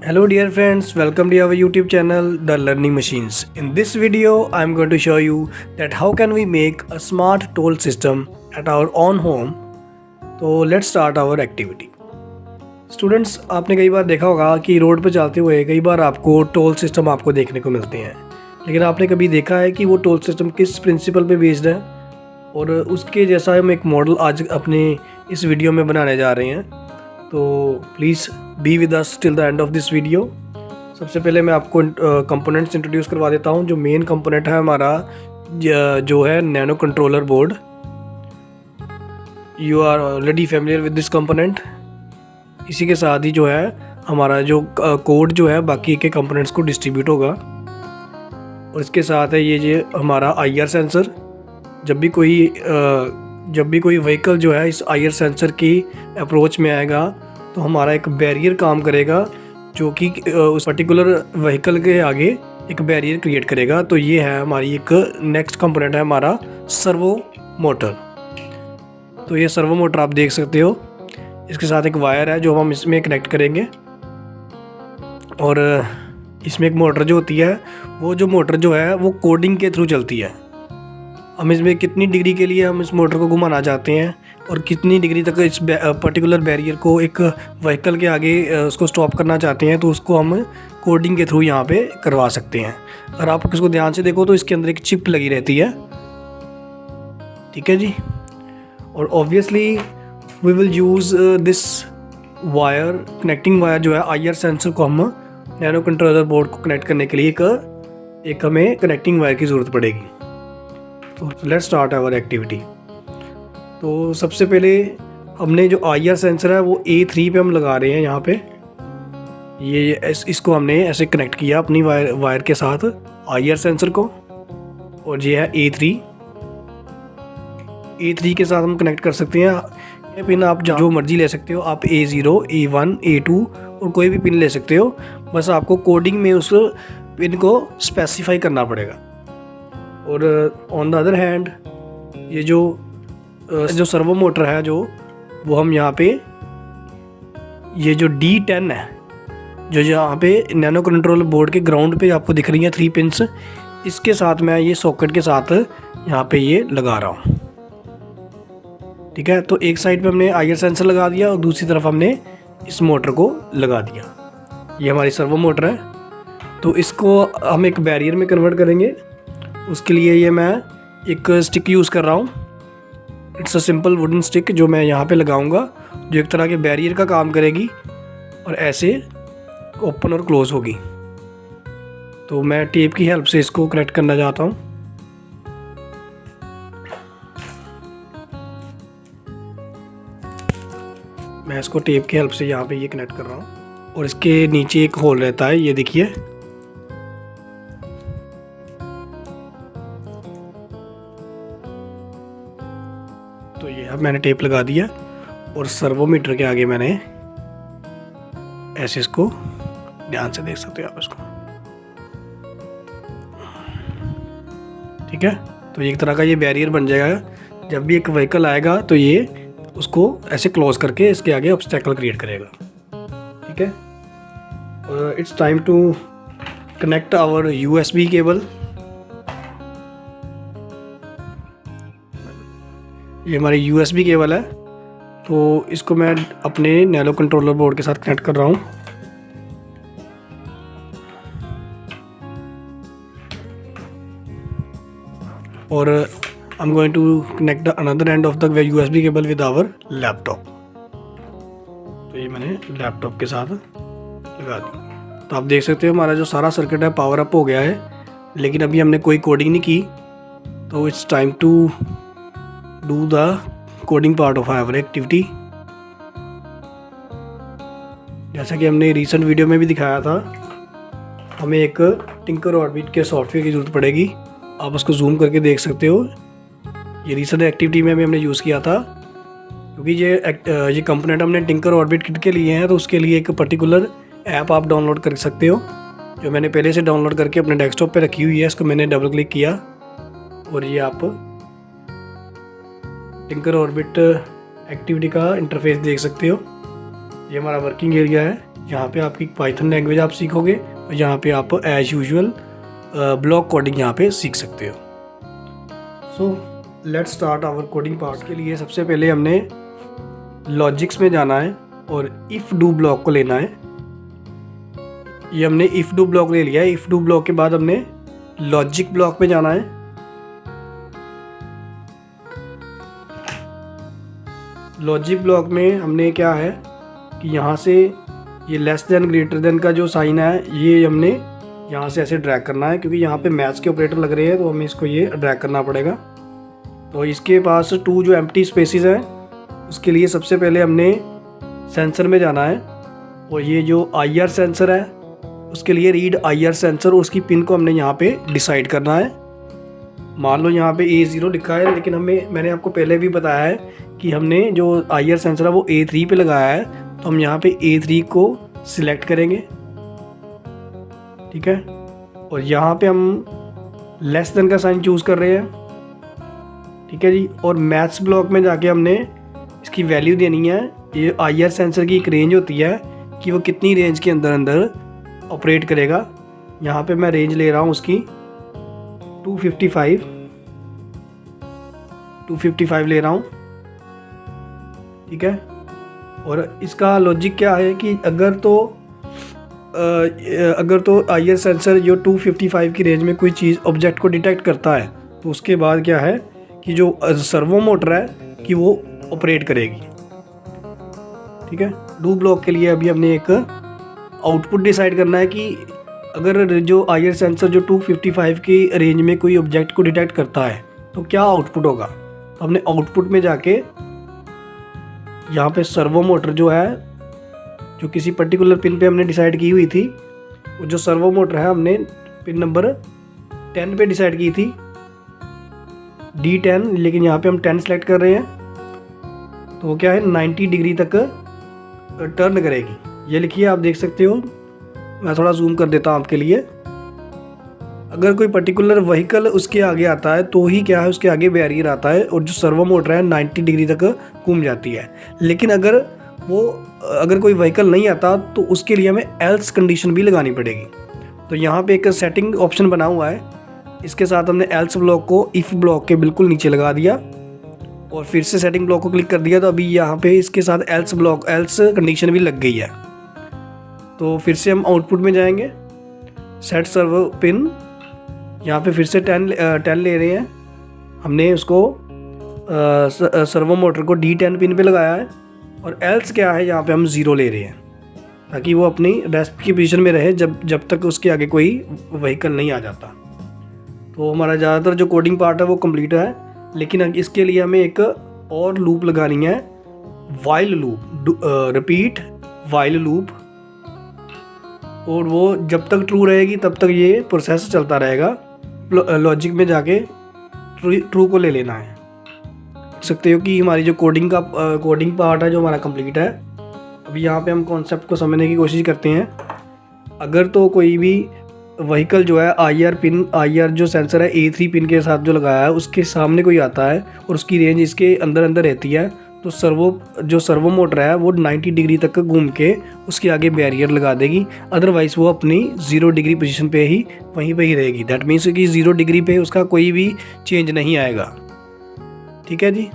Hello dear friends, welcome to our YouTube channel The Learning Machines. In this video, I am going to show you that how can we make a smart toll system at our own home. तो let's start our activity. Students, आपने कई बार देखा होगा कि road पर चलते हुए कई बार आपको टोल सिस्टम आपको देखने को मिलते हैं, लेकिन आपने कभी देखा है कि वो टोल सिस्टम किस प्रिंसिपल पे बेस्ड है? और उसके जैसा हम एक मॉडल आज अपने इस वीडियो में बनाने जा रहे हैं, तो please be with us till the end of this video. सबसे पहले मैं आपको कंपोनेंट्स इंट्रोड्यूस करवा देता हूं। जो मेन कंपोनेंट है हमारा जो है nano controller board. You are already familiar with this component. इसी के साथ ही जो है हमारा जो कोड जो है बाकी के कंपोनेंट्स को डिस्ट्रीब्यूट होगा। और इसके साथ है ये हमारा IR सेंसर। जब भी कोई व्हीकल जो है इस IR सेंसर की अप्रोच में आएगा तो हमारा एक बैरियर काम करेगा, जो कि उस पर्टिकुलर व्हीकल के आगे एक बैरियर क्रिएट करेगा। तो ये है हमारी एक नेक्स्ट कंपोनेंट है हमारा सर्वो मोटर। तो ये सर्वो मोटर आप देख सकते हो, इसके साथ एक वायर है जो हम इसमें कनेक्ट करेंगे। और इसमें एक मोटर जो होती है वो मोटर जो है वो कोडिंग के थ्रू चलती है। हम इसमें कितनी डिग्री के लिए हम इस मोटर को घुमाना चाहते हैं और कितनी डिग्री तक इस पर्टिकुलर बैरियर को एक व्हीकल के आगे उसको स्टॉप करना चाहते हैं, तो उसको हम कोडिंग के थ्रू यहाँ पे करवा सकते हैं। अगर आप इसको ध्यान से देखो तो इसके अंदर एक चिप लगी रहती है, ठीक है जी। और obviously we will use this wire, connecting wire जो है IR सेंसर को हम नैनो कंट्रोलर बोर्ड को कनेक्ट करने के लिए एक हमें कनेक्टिंग वायर की ज़रूरत पड़ेगी। तो लेट्स स्टार्ट आवर एक्टिविटी। तो सबसे पहले हमने जो IR सेंसर है वो A3 पे हम लगा रहे हैं। यहाँ पे इसको हमने ऐसे कनेक्ट किया अपनी वायर के साथ IR सेंसर को। और ये है A3 के साथ हम कनेक्ट कर सकते हैं। ये पिन आप जो मर्जी ले सकते हो, आप A0, A1, A2 और कोई भी पिन ले सकते हो। बस आपको कोडिंग में उस पिन को स्पेसिफाई करना पड़ेगा। और ऑन द अदर हैंड ये जो सर्वो मोटर है वो हम यहाँ पे ये जो D10 है जो यहाँ पे नैनो कंट्रोल बोर्ड के ग्राउंड पे आपको दिख रही हैं 3 पिंस, इसके साथ मैं ये सॉकेट के साथ यहाँ पे ये लगा रहा हूँ, ठीक है। तो एक साइड पे हमने IR सेंसर लगा दिया और दूसरी तरफ हमने इस मोटर को लगा दिया। ये हमारी सर्वो मोटर है। तो इसको हम एक बैरियर में कन्वर्ट करेंगे। उसके लिए ये मैं एक स्टिक यूज़ कर रहा हूँ। It's a simple wooden stick जो मैं यहाँ पे लगाऊंगा, जो एक तरह के बैरियर का काम करेगी और ऐसे ओपन और क्लोज होगी। तो मैं टेप की हेल्प से इसको कनेक्ट करना चाहता हूँ। मैं इसको टेप की हेल्प से यहाँ पे ये कनेक्ट कर रहा हूँ। और इसके नीचे एक होल रहता है, ये देखिए। तो ये अब मैंने टेप लगा दिया और सर्वोमीटर के आगे मैंने ऐसे इसको ध्यान से देख सकते हो आप इसको, ठीक है। तो एक तरह का ये बैरियर बन जाएगा। जब भी एक व्हीकल आएगा तो ये उसको ऐसे क्लोज करके इसके आगे ऑब्स्टेकल क्रिएट करेगा, ठीक है। It's time to connect our USB cable. ये हमारी USB केबल है, तो इसको मैं अपने नैनो कंट्रोलर बोर्ड के साथ कनेक्ट कर रहा हूँ। और I am going to connect the another end of the USB cable with our laptop. तो ये मैंने लैपटॉप के साथ लगा दी। तो आप देख सकते हो हमारा जो सारा सर्किट है पावर अप हो गया है, लेकिन अभी हमने कोई कोडिंग नहीं की। तो it's time to do the coding part of our activity. जैसा कि हमने रिसेंट वीडियो में भी दिखाया था, हमें एक टिंकर ऑर्बिट के सॉफ्टवेयर की ज़रूरत पड़ेगी। आप उसको जूम करके देख सकते हो। ये रिसेंट एक्टिविटी में भी हमने यूज़ किया था, क्योंकि ये कंपोनेंट हमने टिंकर ऑर्बिट किट के लिए हैं। तो उसके लिए एक पर्टिकुलर ऐप आप डाउनलोड कर सकते हो, जो मैंने पहले से डाउनलोड करके अपने डेस्कटॉप पे रखी हुई है। इसको मैंने डबल क्लिक किया और ये आप टिंकर ऑर्बिट एक्टिविटी का इंटरफेस देख सकते हो। ये हमारा वर्किंग एरिया है। यहाँ पे आपकी पाइथन लैंग्वेज आप सीखोगे और यहाँ पे आप एज यूजुअल ब्लॉक कोडिंग यहाँ पे सीख सकते हो। So let's start our coding part. के लिए सबसे पहले हमने लॉजिक्स में जाना है और इफ़ डू ब्लॉक को लेना है। ये हमने इफ़ डू ब्लॉक ले लिया है। इफ़ डू ब्लॉक के बाद हमने लॉजिक ब्लॉक में जाना है। लॉजिक ब्लॉक में हमने क्या है कि यहाँ से ये लेस देन ग्रेटर देन का जो साइन है ये हमने यहाँ से ऐसे ड्रैग करना है, क्योंकि यहाँ पे मैथ्स के ऑपरेटर लग रहे हैं तो हमें इसको ये ड्रैग करना पड़ेगा। तो इसके पास 2 जो एम्प्टी स्पेसिस हैं उसके लिए सबसे पहले हमने सेंसर में जाना है और ये जो IR सेंसर है उसके लिए रीड IR सेंसर और उसकी पिन को हमने यहाँ पे डिसाइड करना है। मान लो यहाँ पे A0 लिखा है, लेकिन मैंने आपको पहले भी बताया है कि हमने जो IR सेंसर है वो A3 पे लगाया है, तो हम यहाँ पे A3 को सिलेक्ट करेंगे, ठीक है। और यहाँ पे हम लेस देन का साइन चूज़ कर रहे हैं, ठीक है जी। और मैथ्स ब्लॉक में जाके हमने इसकी वैल्यू देनी है। ये IR सेंसर की एक रेंज होती है कि वो कितनी रेंज के अंदर ऑपरेट करेगा। यहाँ पे मैं रेंज ले रहा हूँ उसकी 255 ले रहा हूँ, ठीक है। और इसका लॉजिक क्या है कि अगर तो IR सेंसर जो 255 की रेंज में कोई चीज़ ऑब्जेक्ट को डिटेक्ट करता है तो उसके बाद क्या है कि जो सर्वो मोटर है कि वो ऑपरेट करेगी, ठीक है। डू ब्लॉक के लिए अभी हमने एक आउटपुट डिसाइड करना है कि अगर जो IR सेंसर जो 255 की रेंज में कोई ऑब्जेक्ट को डिटेक्ट करता है तो क्या आउटपुट होगा। तो हमने आउटपुट में जाके यहाँ पे सर्वो मोटर जो है जो किसी पर्टिकुलर पिन पे हमने डिसाइड की हुई थी, वो जो सर्वो मोटर है हमने पिन नंबर 10 पे डिसाइड की थी, D10, लेकिन यहाँ पे हम 10 सेलेक्ट कर रहे हैं तो वो क्या है 90 डिग्री तक टर्न करेगी। ये लिखिए, आप देख सकते हो। मैं थोड़ा जूम कर देता हूँ आपके लिए। अगर कोई पर्टिकुलर व्हीकल उसके आगे आता है तो ही क्या है उसके आगे बैरियर आता है और जो सर्वो मोटर है 90 डिग्री तक घूम जाती है। लेकिन अगर कोई व्हीकल नहीं आता तो उसके लिए हमें एल्स कंडीशन भी लगानी पड़ेगी। तो यहाँ पे एक सेटिंग ऑप्शन बना हुआ है, इसके साथ हमने एल्स ब्लॉक को इफ़ ब्लॉक के बिल्कुल नीचे लगा दिया और फिर से सेटिंग ब्लॉक को क्लिक कर दिया, तो अभी यहाँ पे इसके साथ एल्स कंडीशन भी लग गई है। तो फिर से हम आउटपुट में जाएंगे, सेट सर्वो पिन, यहाँ पे फिर से 10 ले रहे हैं। हमने उसको सर्वो मोटर को D10 पिन पे लगाया है और एल्स क्या है यहाँ पे हम 0 ले रहे हैं ताकि वो अपनी रेस्ट की पोजीशन में रहे जब तक उसके आगे कोई व्हीकल नहीं आ जाता। तो हमारा ज़्यादातर जो कोडिंग पार्ट है वो कंप्लीट है, लेकिन इसके लिए हमें एक और लूप लगानी है, while loop, repeat while loop, और वो जब तक ट्रू रहेगी तब तक ये प्रोसेस चलता रहेगा। लॉजिक में जाके ट्रू को ले लेना है। देख सकते हो कि हमारी जो कोडिंग पार्ट है जो हमारा कंप्लीट है। अभी यहाँ पे हम कॉन्सेप्ट को समझने की कोशिश करते हैं। अगर तो कोई भी व्हीकल जो है IR जो सेंसर है A3 पिन के साथ जो लगाया है उसके सामने कोई आता है और उसकी रेंज इसके अंदर रहती है, तो सर्वो मोटर है वो 90 डिग्री तक घूम के उसके आगे बैरियर लगा देगी। अदरवाइज़ वो अपनी 0 डिग्री पोजीशन पे ही वहीं पे ही रहेगी। दैट मीन्स कि 0 डिग्री पे उसका कोई भी चेंज नहीं आएगा, ठीक है जी।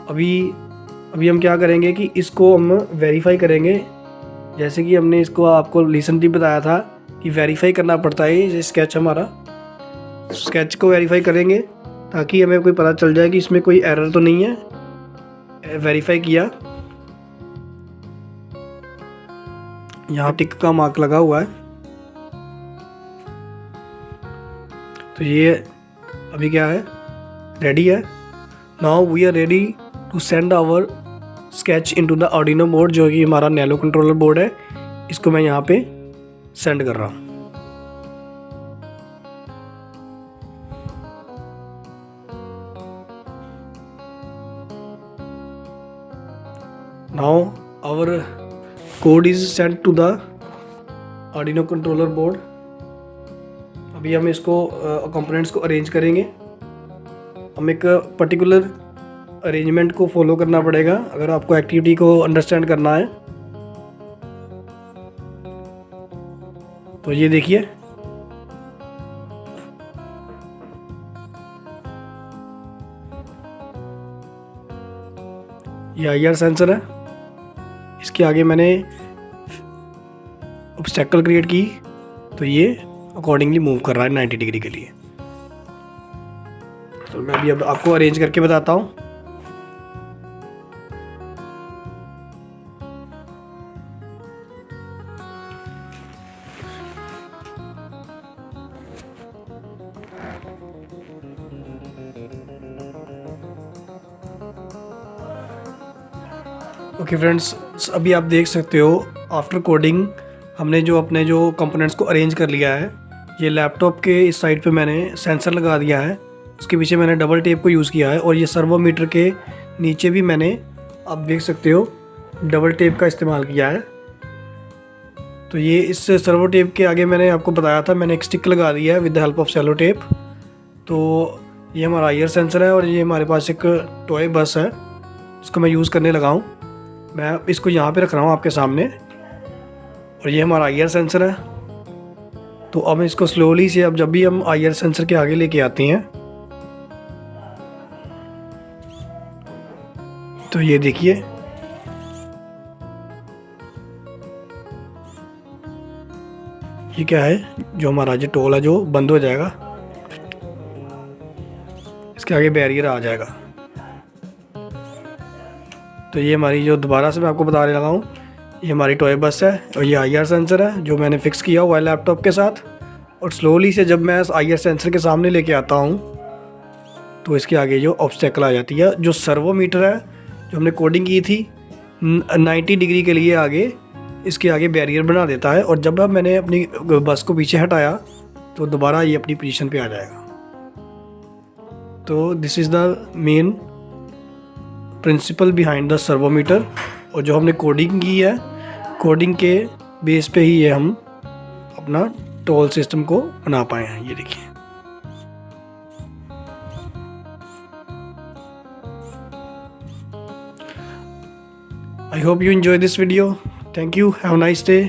अभी हम क्या करेंगे कि इसको हम वेरीफाई करेंगे, जैसे कि हमने इसको आपको रिसेंटली बताया था कि वेरीफाई करना पड़ता है। ये स्केच हमारा स्केच को वेरीफाई करेंगे ताकि हमें कोई पता चल जाए कि इसमें कोई एरर तो नहीं है। वेरीफाई किया, यहाँ टिक का मार्क लगा हुआ है, तो ये अभी क्या है रेडी है। Now we are ready to send our sketch into the Arduino board, जो कि हमारा नैनो कंट्रोलर बोर्ड है। इसको मैं यहाँ पे सेंड कर रहा हूँ। Now our code is sent to the Arduino controller board। अभी हम इसको कंपोनेंट्स को अरेंज करेंगे। हम एक पर्टिकुलर अरेंजमेंट को फॉलो करना पड़ेगा अगर आपको एक्टिविटी को अंडरस्टैंड करना है। तो ये देखिए, ये IR सेंसर है। इसके आगे मैंने ऑब्स्टेकल क्रिएट की तो ये अकॉर्डिंगली मूव कर रहा है 90 डिग्री के लिए। तो मैं अभी अब आपको अरेंज करके बताता हूँ। ओके फ्रेंड्स, अभी आप देख सकते हो आफ्टर कोडिंग हमने जो अपने जो कंपोनेंट्स को अरेंज कर लिया है। ये लैपटॉप के इस साइड पे मैंने सेंसर लगा दिया है, उसके पीछे मैंने डबल टेप को यूज़ किया है, और ये सर्वोमीटर के नीचे भी मैंने, आप देख सकते हो, डबल टेप का इस्तेमाल किया है। तो ये इस सर्वो टेप के आगे मैंने आपको बताया था, मैंने एक स्टिक लगा दिया है with the help of sellotape. तो ये हमारा IR सेंसर है और ये हमारे पास एक टॉय बस है, इसको मैं यूज़ करने लगा हूँ। मैं इसको यहाँ पे रख रहा हूँ आपके सामने, और ये हमारा IR सेंसर है। तो अब इसको स्लोली से, अब जब भी हम IR सेंसर के आगे लेके आते हैं तो ये देखिए, ये क्या है, जो हमारा जो टोल है जो बंद हो जाएगा, इसके आगे बैरियर आ जाएगा। तो ये हमारी जो, दोबारा से मैं आपको बताने लगा हूँ, ये हमारी टॉय बस है और ये IR सेंसर है जो मैंने फ़िक्स किया हुआ है लैपटॉप के साथ। और स्लोली से जब मैं IR सेंसर के सामने लेके आता हूँ तो इसके आगे जो ऑब्स्टेकल आ जाती है, जो सर्वोमीटर है जो हमने कोडिंग की थी 90 डिग्री के लिए आगे, इसके आगे बैरियर बना देता है। और जब मैंने अपनी बस को पीछे हटाया तो दोबारा ये अपनी पोजीशन पे आ जाएगा। तो this is the main principle behind the servometer. और जो हमने कोडिंग की है, कोडिंग के बेस पे ही ये हम अपना टोल सिस्टम को बना पाए हैं। ये देखिए, I hope you enjoy this video. Thank you. Have a nice day.